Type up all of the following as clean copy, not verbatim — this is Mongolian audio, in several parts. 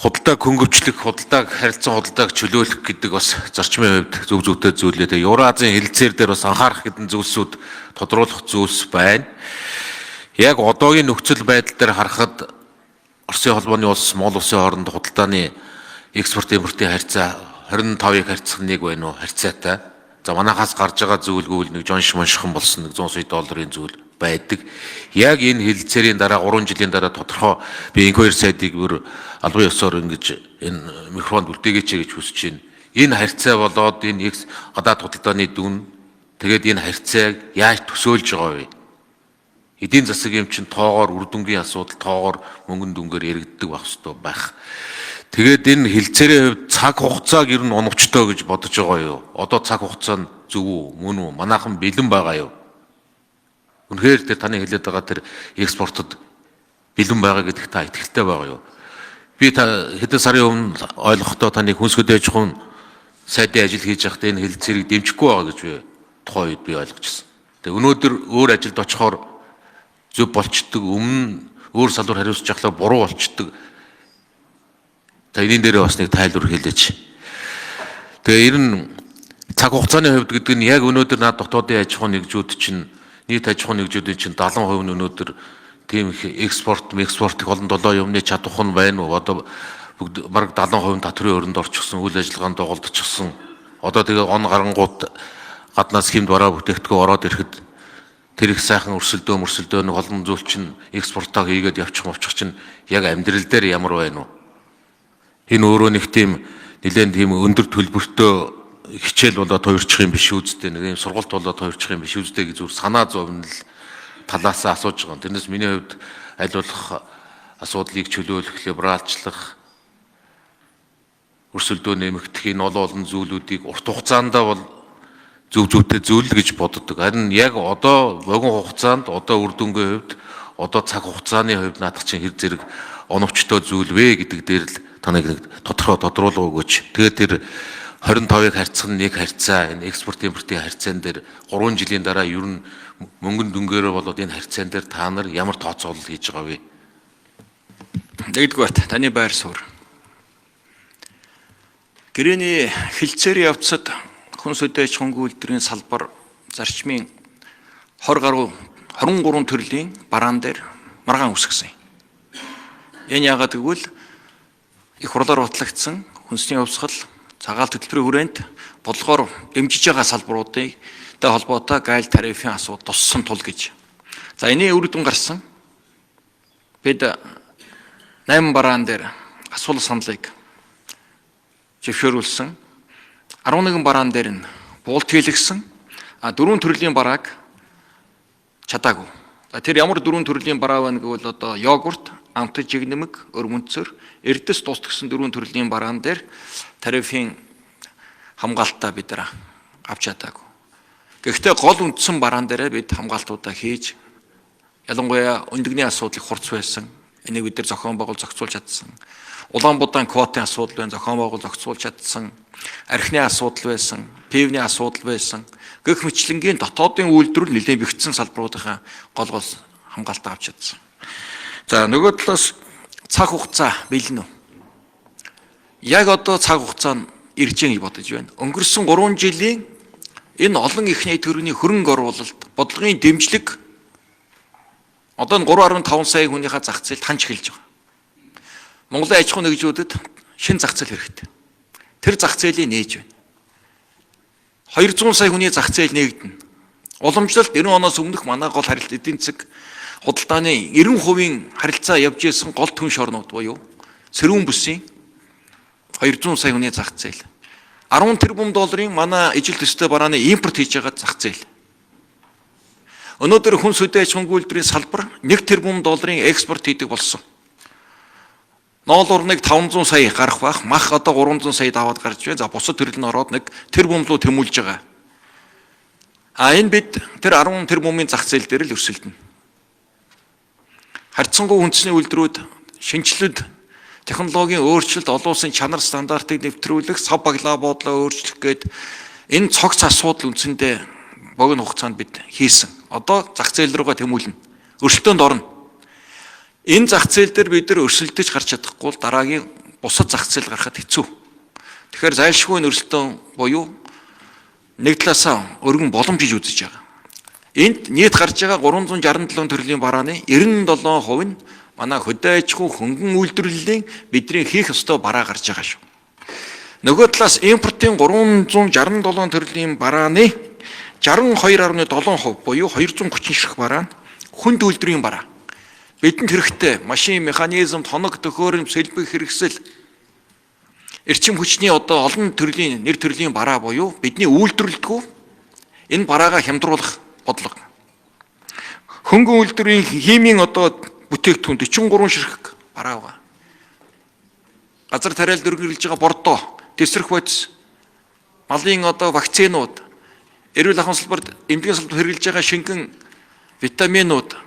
худалдааг хөнгөвчлөх, худалдааг харилцан худалдааг чөлөөлөх гэдэг бас зарчмын хувьд зөв зөвтэй зүйлээ. Тэгээ Евразийн хэлэлцээр дээр бас анхаарах хэдэн зүйлсүүд тодруулах зүйлс байна. Яг одоогийн нөхцөл байдал дээр харахад Оросын холбооны улс, Монгол улсын хооронд худалдааны экспорт импортын харьцаа 25-ыг харьцах нэг байна уу? Харьцаатай. За манайхаас гарч байгаа зүйл гүйл нэг жонш моншхон болсон нэг 100 сая долларын зүйл байдаг. Яг энэ хэлэлцээрийн дараа 3 жилийн дараа тодорхой би энэ хоёр сайдыг бүр албан ёсоор ингэж энэ микрофонд үлдээгээч гэж хүсэж байна. Энэ харьцаа болоод энэ гадаад худалдааны дүн тэгээд энэ харьцааг яаж төсөөлж байгаа вэ? Эдийн засаг юм чинь тоогоор үр дүнгийн асуудал, тоогоор мөнгөн дүнгээр яригддаг байх ёстой байх. Тэгээд энэ хэлцээрийн хувьд цаг хугацааг ер нь оновчтой гэж бодож байгаа юу? Одоо цаг хугацаа нь зөв үү, мөн үү? Манайхан бэлэн байгаа юу? Үнэхээр тэр таны хэлээд байгаа тэр экспортод бэлэн байгаа гэдэгт та итгэлтэй байгаа юу? Би хэдэн сарын өмнө ойлгохдоо таны хүнсгэж аж ахуйн сайдын ажил хийж байхдаа энэ хэлцээрийг дэмжихгүй байгаа гэж би тухайн үед би ойлгочихсон. Тэгээ өнөөдөр өөр ажилд очихоор зөв болчдөг, өмнө өөр салбар хариуцж явахлаа буруу болчдөг. За энэ дээр бас нэг тайлбар хэлээч. Тэгээ ер нь цаг хугацааны хувьд гэдэг нь яг өнөөдөр над дотоодын аж ахуйн нэгжүүд чинь нийт аж ахуйн нэгжүүдийн чинь 70% нь өнөөдөр тийм их экспорт их олон долоо юмны чадвах нь байна уу? Одоо бүгд бараг 70% татврын өрөнд орчихсон, үйл ажиллагаанд доголдчихсон. Одоо тэгээ он гарангууд гаднаас хэмд бараа бүтээгдэхүүн ороод ирэхэд тэр их сайхан өрсөлдөө нэг олон зүйл чинь экспортоо хийгээд явчих чинь яг амьдрал дээр ямар байна уу? Энэ өөрөө нэг тийм нэлээд тийм өндөр төлбөртөө хичээл болоод хувирчих юм биш үсттэй, нэг юм сургалт болоод хувирчих юм биш үсттэй гэж зүгээр санаа зовнил талаасаа асууж байгаа. Тэрнээс миний хувьд аль болох асуудлыг чөлөөлөх, либералчлах, өрсөлдөө нэмэгдэх энэ олон зүйлүүдийг урт хугацаанд бол зөв зөвтэй зүйл гэж боддог. Харин яг одоо богино хугацаанд, одоо үр дүнгийн хувьд, одоо цаг хугацааны хувьд наадах чинь хэр зэрэг оновчтой зүйл вэ гэдэг дээр л таныг тодорхой тодруулга өгөөч. Тэгээд тэр 25-ыг харьцах нь нэг харьцаа, энэ экспорт импортын харьцаан дээр 3 жилийн дараа ер нь мөнгөн дүнгээрээ болоод энэ харьцаан дээр та нар ямар тооцоолол хийж байгаа вэ? Нэгдүгээр таны байр суурь. Гэрээний хэлцээр явцад хүн сөдөөж хөнгөлдрийн салбар зарчмын 23 төрлийн бараан дээр маргаан үсгэсэн. Энэ яагаад гэвэл их хурлаар батлагдсан хүнсний хувьсгал, цагаал хөтөлбөрийн хүрээнд бодлогоор дэмжиж байгаа салбаруудыг холбоотой гайл тарифын асуудал туссан тул гэж. За энэ үр дүн гарсан. Бид 8 бараан дээр асуулт саналыг зөвшөөрүүлсэн. 11 бараан дээр нь буулт хийлгсэн. 4 төрлийн барааг чадаагүй. Тэр ямар 4 төрлийн бараа байна гэвэл одоо йогурт, амтж жигнэмэг, өргөнцөр, эрдэс тусдагсан 4 төрлийн бараан дээр тарифын хамгаалтаа бид авч чадаагүй. Гэхдээ гол үндсэн бараан дээрээ бид хамгаалтуудаа хийж ялангуяа өндөгний асуудлыг хурц байсан. Энийг бид зохион байгуул зохицуулж чадсан. Улаанбуудaan квотын асуудал байна, зохион байгуул зохицуулж чадсан. Архины асуудал байсан, пивний асуудал байсан. Гэх мэтлэнгийн дотоодын үйлдвэрлэл нэлээд бэгдсэн салбаруудынхаа гол хамгаалтаа авч чадсан. За нөгөө талаас цаг хугацаа бэлэн үү? Яг одоо цаг хугацаа нь ирж байгаа гэж бодож байна. Өнгөрсөн 3 жилийн энэ олон ихний төрөний хөрөнгө оруулалт, бодлогын дэмжлэг одоо нь 3.5 сая хүнийхээ зах зээлд ханж эхэлж байгаа. Монголын аж ахуйн нэгжүүдэд шинэ зах зээл хэрэгтэй. Тэр зах зээлийг нээж байна. 200 сая хүний зах зээл нээгдэнэ. Уламжлалт 90 оноос өмнөх манай гол харилцаа эдийн засаг худалдааны 90% харилцаа явж исэн гол түнш орнууд буюу сэрүүн бүсийн 200 сая хүний зах зээл. 10 тэрбум долларын манай ижил төстэй барааны импорт хийж байгаа зах зээл. Өнөөдөр хүн сөдөө аж ахуйн үйлдвэрийн салбар 1 тэрбум долларын экспорт хийдэг болсон. Ноол урныг 500 сая гарах бах, мах одоо 300 сая даваад гарч байна. За бусад төрөл нь ороод 1 тэрбум руу тэмүүлж байгаа. Энэ бид тэр 10 тэрбумын зах зээл дээр л өрсөлдөнө. Харьцангуй үндэсний үйлдвэрүүд шинжилэлд технологийн өөрчлөлт, олон улсын чанар стандартыг нэвтрүүлэх, сав баглаа буудлаа өөрчлөх гээд энэ цогц асуудал үндсэндээ богино хугацаанд бид хийсэн. Одоо зах зээл рүүгээ тэмүүлнэ. Өрсөлдөөнд орно. Энэ зах зээл дээр бид нар өрсөлдөж гарч чадахгүй бол дараагийн бусад зах зээл гаргахад хэцүү. Тэгэхээр зайлшгүй нөрсөлтөө буюу нэг талаасаа өргөн боломжиж үзэж байгаа. Энд нийт гарч байгаа 367 төрлийн барааны 97% нь манай хөдөө аж ахуй хөнгөн үйлдвэрлэлийн бидний хийх ёстой бараа гарч байгаа шүү. Нөгөө талаас импортын 367 төрлийн барааны 62.7% буюу 230 ширхэг бараа нь хүнд үйлдвэрийн бараа. Бидэнд хэрэгтэй машин, механизм, тоног, төхөөрөмж, сэлбэг хэрэгсэл, эрчим хүчний одоо олон төрлийн нэр төрлийн бараа буюу бидний үйлдвэрлэдэггүй энэ бараагаа хямдруулах бодлого. Хөнгөн үйлдвэрийн химийн одоо бүтээгдэхүүн 43 ширхэг бараа байгаа. Газар тариалд өргөрлөж байгаа бордоо, тесрэх бодис, малын одоо вакцинууд, эрүүл ахуйн салбарт эмнэлгийн салбарт хэрэглэж байгаа шингэн витаминууд.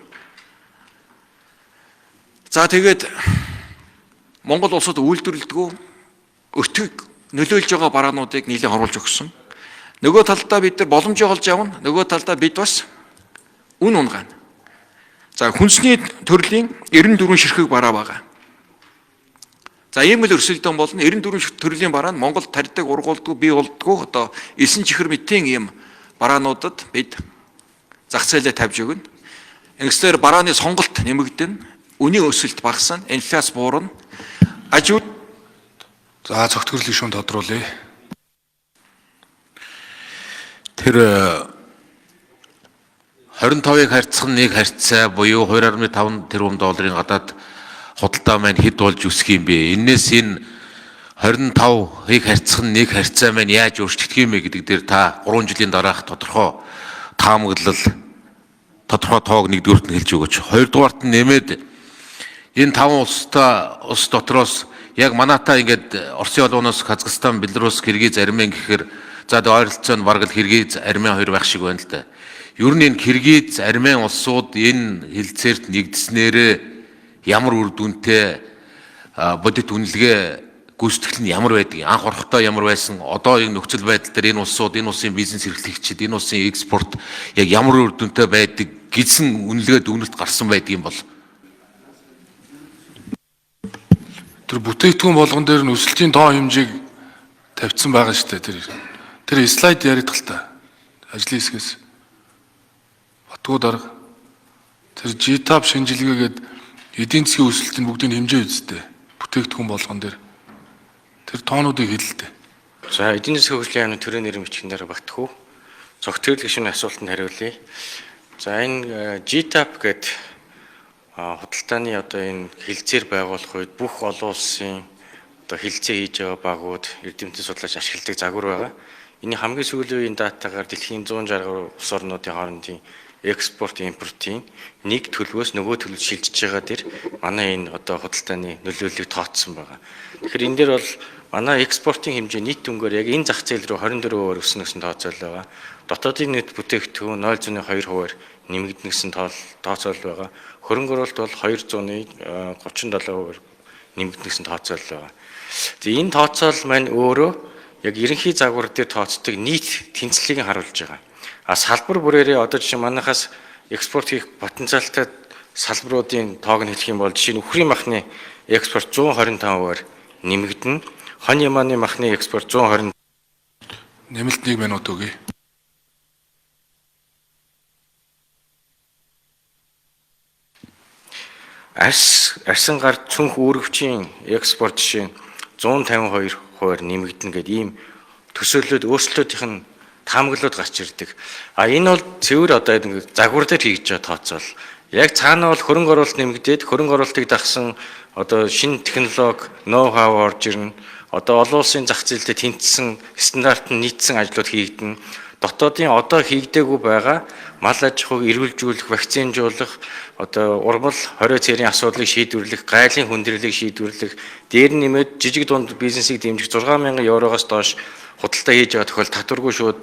За тэгээд Монгол улсад үйлдвэрлэдэггүй өтгөг нөлөөлж байгаа бараануудыг нийлэн харуулж өгсөн. Нөгөө талдаа бид нар боломжийг олж авна, нөгөө талдаа бид бас үн унгаана. За хүнсний төрлийн 94 ширхэг бараа байгаа. За ийм л өрсөлдөөн болно. 94 төрлийн бараа нь Монголд тарьдаг, ургуулдаг, бий болдгоо одоо 9 чихэр мэтийн ийм бараануудад бид зах зээлээ тавьж өгнө. Ингэснээр барааны сонголт нэмэгдэн, үнийн өсөлт багасна, инфляц буурна. Ажууд За зөвтгөрлөлийн шүүн тодруулъя. Тэр 25-ыг харьцах нэг харьцаа буюу 2.5 тэрбум долларын гадаад худалдаа маань хэд болж өсөх юм бэ? Энээс энэ 25-ыг харьцах нэг харьцаа маань яаж өөрчлөгдөх юм бэ гэдэг дээр та 3 жилийн дараах тодорхой таамаглал, тодорхой тоог нэгдүгüүрт нь хэлж өгөөч. Хоёрдугаарт нь нэмээд энэ 5 улс дотроос яг манайтай ингээд Оросын улсоос Казахстан, Беларусь, Киргиз, Армен гэхээр за ойролцоо нь бараг л Киргиз, Армен хоёр байх шиг байна л да. Ер нь энэ Киргиз, Армен улсууд энэ хилцээрт нэгдснээрээ ямар үр дүнтэй бодит үнэлгээ гүйцэтгэл нь ямар байдаг, анх орохдоо ямар байсан, одоо энэ нөхцөл байдал дээр энэ улсууд, энэ улсын бизнес эрхлэгчид, энэ улсын экспорт яг ямар үр дүнтэй байдаг гэсэн үнэлгээ дүгнэлт гарсан байдгийн бол Тэр бүтээгдэхүүн болгон дээр нь өсөлтийн тоо хэмжээг тавьсан байгаа шүү дээ. Тэр слайд яригдах л та. Ажлын хэсгээс батгүй дарга. Тэр GTAP шинжилгээгээд эдийн засгийн өсөлтийн бүгдийг хэмжээ үзтээ. Бүтээгдэхүүн болгон дээр. Тэр тоонуудыг хэлэлтэй. За эдийн засгийн хөгжлийн яамны төрийн нэрийн бичгэн дээр багтах уу? Зохицуулах гишүүний асуултанд хариулъя. За энэ GTAP гэдэг худалдааны одоо энэ хилцээр байгуулах үед бүх олон улсын одоо хилцээ хийж байгаа багууд эрдэмтэн судлаач ашигладаг загвар байгаа. Эний хамгийн сүүлийн үеийн датагаар дэлхийн 160 гаруй улс орнуудын хоорондын экспорт импортын нэг төлөвөөс нөгөө төлөвд шилжиж байгаа дэр манай энэ одоо худалдааны нөлөөллийг тооцсон байгаа. Тэгэхээр энэ дээр бол манай экспортын хэмжээ нийт дүнгээр яг энэ зах зээл рүү 24% өснө гэсэн тооцоол байгаа. Дотоодын нийт бүтээгдэхүүн 0.2%-аар нэмэгдэнэ гэсэн тооцоол байгаа. Хөрөнгө оруулалт бол 237% нэмэгдэнэ гэсэн тооцоол байгаа. Тэгээ энэ тооцоол маань өөрөө яг ерөнхий загвар дээр тооцдог нийт тэнцлэгийг харуулж байгаа. А салбар бүрээрээ одоо жишээ манайхаас экспорт хийх потенциалтай салбаруудын тоог нь хэлэх юм бол жишээ нь үхрийн махны экспорт 125%-аар нэмэгдэнэ. Хонь ямааны махны экспорт 120. Нэмэлт 1 минут өгье. Арсан гар цүнх үүрэгчийн экспорт жишээ нь 152%-аар нэмэгдэнэ гэдэг ийм төсөөллөд өөрчлөлтийнх нь таамаглууд гарч ирдэг. А энэ бол цэвэр одоо загвар дээр хийж байгаа тооцоол. Яг цаана бол хөрөнгө оруулалт нэмэгдээд хөрөнгө оруулалтыг дагсан одоо шинэ технологи, ноу-хау орж ирнэ. Одоо олон улсын зах зээлдээ тэнцсэн стандарт нь нийцсэн ажлууд хийгдэнэ. Дотоодын одоо хийгдээгүй байгаа мал аж ахуйг эрүүлжүүлэх, вакцинжуулах, одоо ургамал хорио цэрийн асуудлыг шийдвэрлэх, гайлын хүндрэлийг шийдвэрлэх, дээр нь нэмээд жижиг дунд бизнесийг дэмжих 6,000 евроогоос доош худалдаа хийж байгаа тохиолдолд татваргүй шууд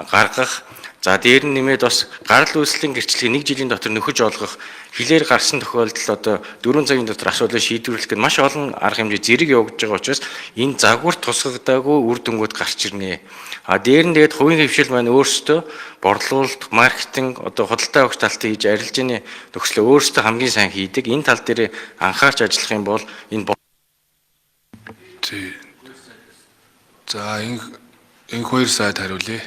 гаргах. За дээр нь нэмээд бас гарал үүслийн гэрчлэгийг 1 жилийн дотор нөхөж олгох, хилээр гарсан тохиолдолд одоо 4 цагийн дотор асуудлыг шийдвэрлэх гэдэг маш олон арга хэмжээ зэрэг явагдаж байгаа учраас энэ загвар тусгагдаагүй үр дүнгууд гарч ирнэ. А дээр нь тэгээд хувийн хвшил маань өөрсдөө борлуулалт, маркетинг, одоо худалдаа авах талтыг хийж арилжааны нөхцөлөө өөрсдөө хамгийн сайн хийдэг. Энэ тал дээр анхаарч ажиллах юм бол энэ Тий. За энэ хоёр сайд хариулъя.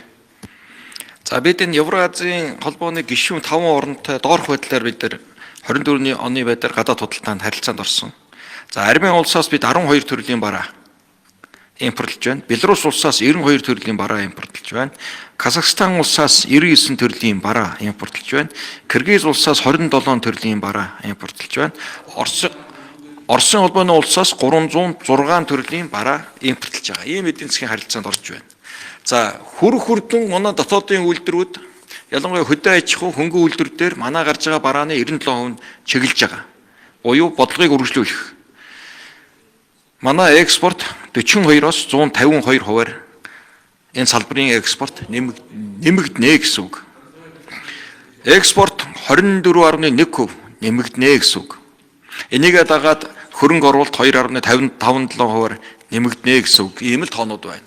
За бид энэ Евразийн холбооны гишүүн 5 орнтой доорх байдлаар бид нар 24 оны байдлаар гадаад худалдаанд харилцаанд орсон. За Армени улсаас бид 12 төрлийн бараа импортлж байна. Беларусь улсаас 92 төрлийн бараа импортлж байна. Казахстан улсаас 99 төрлийн бараа импортлж байна. Кыргыз улсаас 27 төрлийн бараа импортлж байна. Оросын холбооны улсаас 306 төрлийн бараа импортлж байгаа. Ийм эдийн засгийн харилцаанд орж байна. За хөрөх хүрдэн манай дотоодын үйлдвэрүүд ялангуяа хөдөө аж ахуй хөнгөн үйлдвэр дээр манай гарч байгаа барааны 97% нь чиглэж байгаа. Буюу бодлогыг үргэлжлүүлэх. Манай экспорт 42-оос 152%-аар энэ салбарын экспорт нэмэгдэнэ гэсэн үг. Экспорт 24.1% нэмэгдэнэ гэсэн үг. Энийгээ дагаад хөрөнгө оруулалт 2.57%-аар нэмэгдэнэ гэсэн үг. Ийм л тоонууд байна.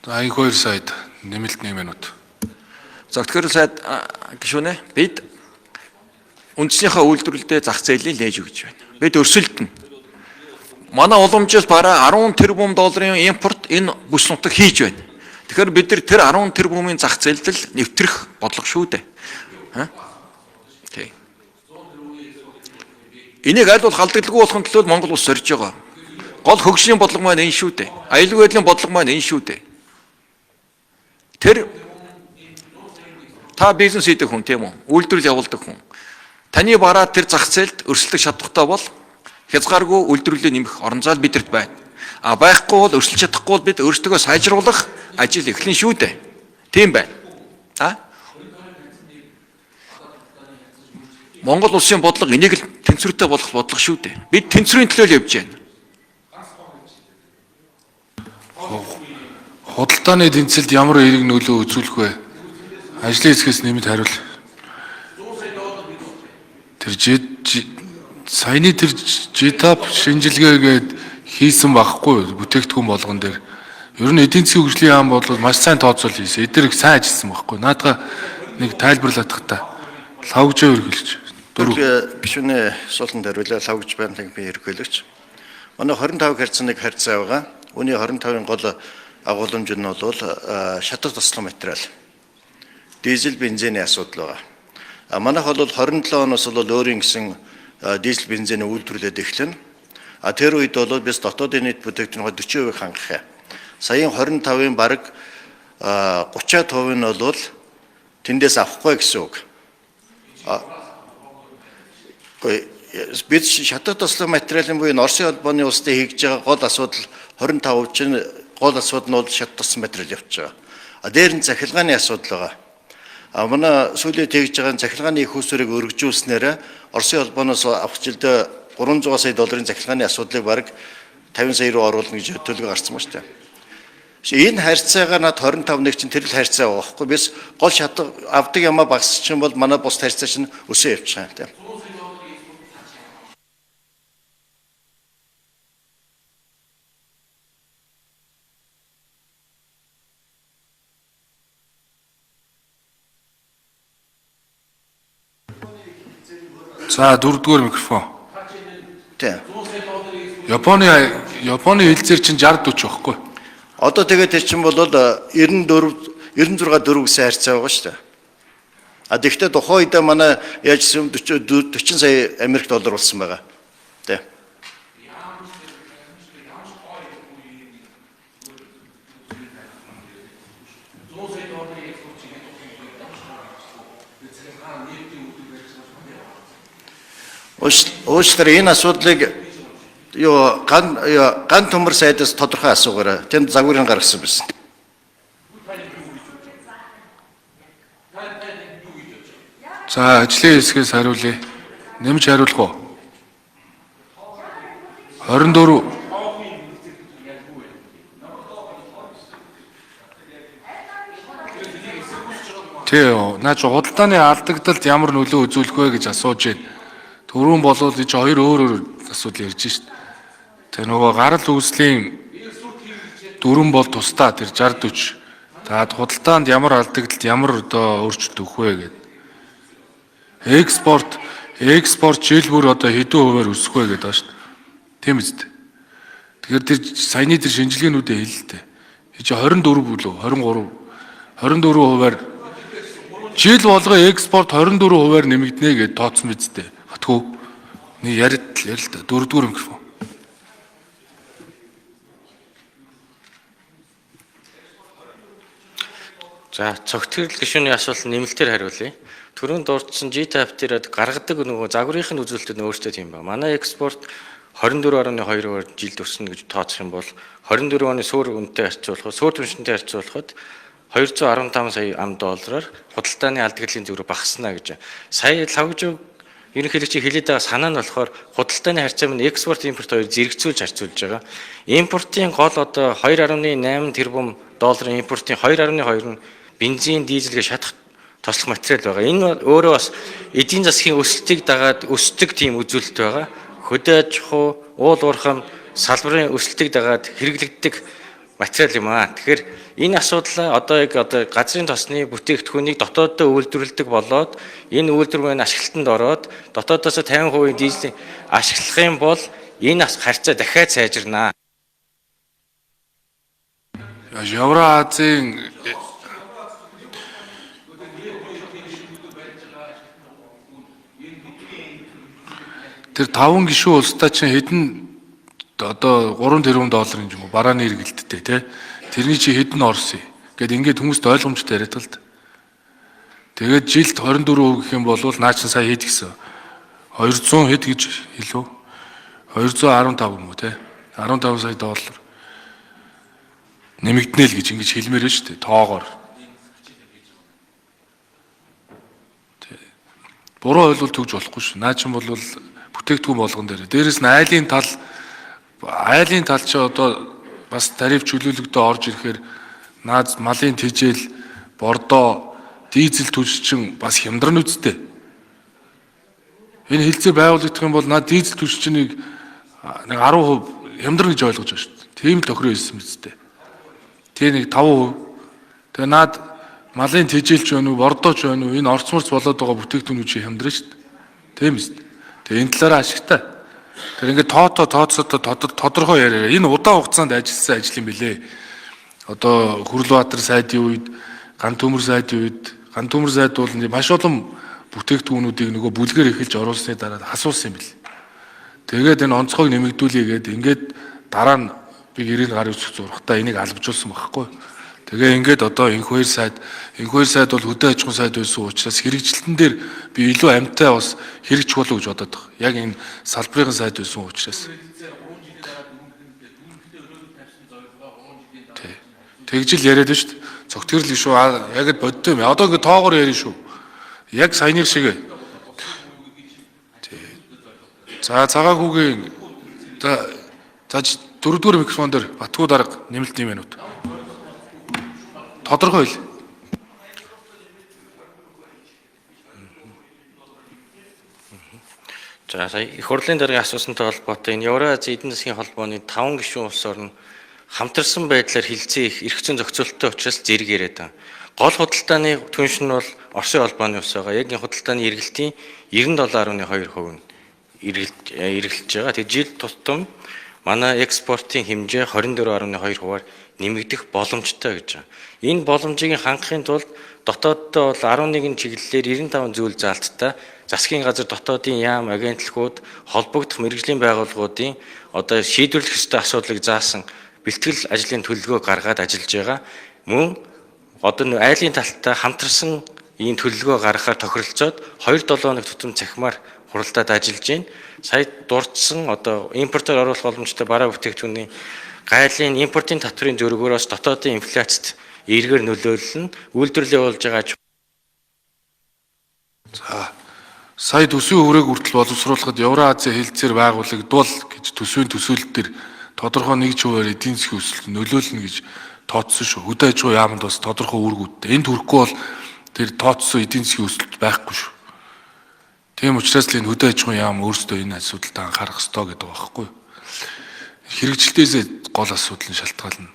За энэ хоёр сайд нэмэлт 1 минут. За тэгэхээр сайд гишүүнэ бид үндэснийхээ үйлдвэрлэлдээ зах зээлийг нээж өгч байна. Бид өрсөлдөн. Манай уламжлалт бараа 10 тэрбум долларын импорт энэ бүс нутаг хийж байна. Тэгэхээр бид нар тэр 10 тэрбумын зах зээлд л нэвтрэх бодлого шүү дээ. Тий. Энийг аль бол халдагдлгүй болохын тулд Монгол улс сорж байгаа. Гол хөгжлийн бодлого маань энэ шүү дээ. Аюулгүй байдлын бодлого маань энэ шүү дээ. Тэр та бизнес хийдэг хүн тийм үү? Үйлдвэрлэл явуулдаг хүн. Таны бараа тэр зах зээлд өрсөлдөх шаардлагатай бол хязгааргүй үйлдвэрлэлээ нэмэх орон зай бидэрт байна. А байхгүй бол өрсөлдөж чадахгүй бол бид өөрсдөө сайжруулах ажил эхлэн шүү дээ. Тийм байна. Монгол улсын бодлого энийг л тэнцвэртэй болох бодлого шүү дээ. Бид тэнцвэрийн төлөө л явж байна. Худалдааны тэнцэлд ямар эерэг нөлөө үзүүлэх вэ? Ажлын хэсгээс нэмэт хариул. Тэр саяны тэр GTAP шинжилгээгээд хийсэн байхгүй бүтээгдэхүүн болгон дээр. Ер нь эдийн засгийн хөгжлийн яам бол маш сайн тооцоол хийсэн. Эдгээр их сайн ажилласан байхгүй. Наадга нэг тайлбарлах та. Лавгжаа өргөлж. Гишүүний асуултанд хариулаа лавгж байныг би эргүүлэгч. Манай 25 харьцааныг харьцаа байгаа. Үүний 25-ын гол агуулмж нь бол шатар тослон материал. Дизель бензиний асуудал байгаа. Манайх бол 27 оноос бол өөрийн гэсэн дизель бензиний үйлдвэрлэлд эхлэнэ. Тэр үед бол biz дотоодын нийт бүтээгдэхүүний 40% хангах. Саяын 25-ын бараг 30% нь бол тэндээс авахгүй гэсэн үг. Бид шатар тослон материалын буюу Оросын холбооны улстай хийж байгаа гол асуудал 25% чинь гол асуудал нь бол шатар тослон материал явж байгаа. Дээр нь захилгааны асуудал байгаа. Манай сүүлийн тэгж байгаа захилгааны их усурыг өргөжүүлснээр Оросын холбооноос авах жилдээ 300 сая долларын захилгааны асуудлыг бараг 50 сая руу оруулна гэж төлөв гарсан ба шүү дээ. Энэ харьцаагаар над 25 нэг чинь тэр л харьцаа байгаа байхгүй. Бид гол шатар авдаг ямаа багасчих юм бол манай бус харьцаа чинь өсөө явж байгаа тийм. За дөрөвдүгээр микрофон. Тийм. Японы хэлцээр чинь 60 40 байхгүй. Одоо тэгээд тэр чинь бол 96 4 гэсэн харьцаа байгаа шүү дээ. Тэгэхдээ тухайн үед манай яажсэн 40 сая Америк доллар болсон байгаа. Тийм. Уучлаарай энэ асуудлыг ган төмөр сайдаас тодорхой асуугаарай. Тэнд загварын гаргасан байсан. За ажлын хэсгээс хариулъя. Нэмж хариулах уу? 24. Тэ наач худалдааны алдагдалд ямар нөлөө үзүүлэх вэ гэж асууж байна. Төрүүн болвол чи хоёр өөр асуудал ярьж шít. Тэр нөгөө гарал үүслийн дөрөн бол тусдаа тэр 60 40 За худалдаанд ямар алдагдлалд ямар одоо өөрчлөлт өгөх вэ гэдэг. Экспорт жил бүр одоо хэдэн хувиар өсөх вэ гэдэг байна шүү дээ. Тийм биз дээ. Тэгэхээр тэр саяны тэр шинжилгээнүүдээ хэлэлтэй. Чи 24 бүлөө 23 хувиар жил болгоо экспорт 24 хувиар нэмэгдэнэ гэж тооцсон биз дээ. Батгүй. Нэг ярил та 4-р микрофон. За цогтгөрөл гишүүний асуулт нэмэлтээр хариулъя. Түрүүнд дурдсан G-Type дээр гаргадаг нөгөө загварынхын үзүүлэлтүүд нь өөрсдөө тийм ба. Манай экспорт 24.2-оор жилд өснө гэж тооцох юм бол 24 оны суур үнэтэй харьцуулахад, суур түвшинтэй харьцуулахад 215 сая $. Худалдааны алдагдлын зөврөө багаснаа гэж. Сая лавжиг ерөнхийлөгчийн хэлээд байгаа санаа нь болохоор худалдааны харьцаа нь экспорт импорт хоёр зэрэгцүүлж харьцуулж байгаа. Импортын гол одоо 2.8 тэрбум долларын импортын 2.2 нь бензин, дизелгээ шатах тослох материал байгаа. Энэ бол өөрөө бас эдийн засгийн өсөлтийг дагаад өсдөг тийм үзүүлэлт байгаа. Хөдөө аж ахуй, уул уурхай салбарын өсөлтийг дагаад хэрэглэгддэг материал юм аа. Тэгэхээр энэ асуудлаа одоо газрын тосны бүтээгдэхүүнийг дотооддоо үйлдвэрлэдэг болоод энэ үйлдвэр маань ашиглалтанд ороод дотоодоос 50% дизелийг ашиглах юм бол энэ харьцаа дахиад сайжирнаа. Евразийн тэр 5 гишүүн улстай чинь хэдэн одоо 3 тэрбум долларын юм уу барааны эргэлттэй тий. Тэрний чи хэдэн орсон гэд ингээд хүмүүст ойлгомжтой яриад л та. Тэгээд жилд 24% гэх юм бол наа чин сая хэд гисэн 200 хэд гэж хэлв 215 юм уу тий 15 сая доллар нэмэгдэнэ л гэж ингэж хэлмээр байна шүү дээ тоогоор. Буруу ойлголт өгж болохгүй шүү. Наа чин бол бүтээгдэхүүн болгон дээрээс нь айлын тал чи одоо бас тариф чөлөөлөгдөө орж ирэхээр наад малын тэжээл, бордоо, дизель түлшчин бас хямдран үсттэй. Энэ хэлцээ байгуулагдах юм бол наад дизель түлшчнийг нэг 10% хямдран гэж ойлгож байна шүү дээ. Тийм л тохироо хэлсэн үсттэй. Тэгээ нэг 5%. Тэгээ наад малын тэжээлч байна уу, бордооч байна уу, энэ орцморц болоод байгаа бүтээгдэхүүнүүд чи хямдран шүү дээ. Тийм үст. Тэгээ энэ талаараа ашигтай. Тэр ингээд тооцоод тодорхой яриа. Энэ удаан хугацаанд ажилласан ажил юм билээ. Одоо Хүрлбаатар сайдын үед, Ган төмөр сайд бол маш олон бүтээгдэхүүнүүдийг нөгөө бүлгээр эхэлж оруулсны дараа асуусан юм бил. Тэгээд энэ онцгойг нэмэгдүүлээ гэдэг ингээд дараа нь би 90 гар үсэх зурхтаа энийг албажуулсан байхгүй. Тэгээ ингээд одоо энх хоёр сайд бол хөдөө аж ахуйн сайд байсан учраас хэрэгжилтэн дээр би илүү амттай бас хэрэгжих болов гэж бодоод байгаа. Яг энэ салбарын сайд байсан учраас. Тэгжил яриад байна шүү дээ. Цогтгөрл шүү. Яг л бодтой юм. Одоо ингээд тоогоор ярина шүү. Яг саянэр шиг. За цагаагүйгийн за 4-р микрофон дээр Батгуу дарга нэмэлт 1 минут. Тодорхой хэл. За сая их хурлын даргын асуусантай холбоотой энэ Евразийн эдийн засгийн холбооны 5 гишүүн улс орн хамтарсан байдлаар хилцээ их эрх зүйн зохицуулалттай учраас зэрэг яриад байна. Гол худалдааны түнш нь бол Оросын холбооны ус байгаа. Яг энэ худалдааны эргэлтийн 97.2% нь эргэлж байгаа. Тэгээд жил тутам манай экспортын хэмжээ 24.2%-аар нэмэгдэх боломжтой гэж байна. Энэ боломжийг хангахын тулд дотооддоо бол 11 чиглэлээр 95 зүйл заалттай засгийн газар дотоодын яам агентлагууд холбогдох мэргэжлийн байгууллагуудын одоо шийдвэрлэх ёстой асуудлыг заасан бэлтгэл ажлын төлөвлөгөө гаргаад ажиллаж байгаа. Мөн одоо айлын талтаа хамтарсан ийм төлөвлөгөө гаргахаар тохиролцоод 2-7 хоног тутам цахимаар хуралдаад ажиллаж байна. Сая дурдсан одоо импортоор оруулах боломжтой бараа бүтээгдэхүүний гайлын импортын татврын зөргөөс дотоодын инфляцид эргээр нөлөөлнө. Үйлдвэрлэлээ болж байгаа. За сая төсвийн хүрээг хүртэл боловсруулахад Евразийн хэлцээр байгуулагдвал гэж төсвийн төсөөлөлт төр тодорхой нэг хувиар эдийн засгийн өсөлт нөлөөлнө гэж тооцсон шүү. Хөдөө аж ахуй яамд бас тодорхой үүргүүдтэй. Энд хүрэхгүй бол тэр тооцсон эдийн засгийн өсөлт байхгүй шүү. Тийм учраас л энэ хөдөө аж ахуйн яам өөрсдөө энэ асуудалд анхаарах ёстой гэдэг байгаа байхгүй юу? Хэрэгжилтээс гол асуудал нь шалтгаална.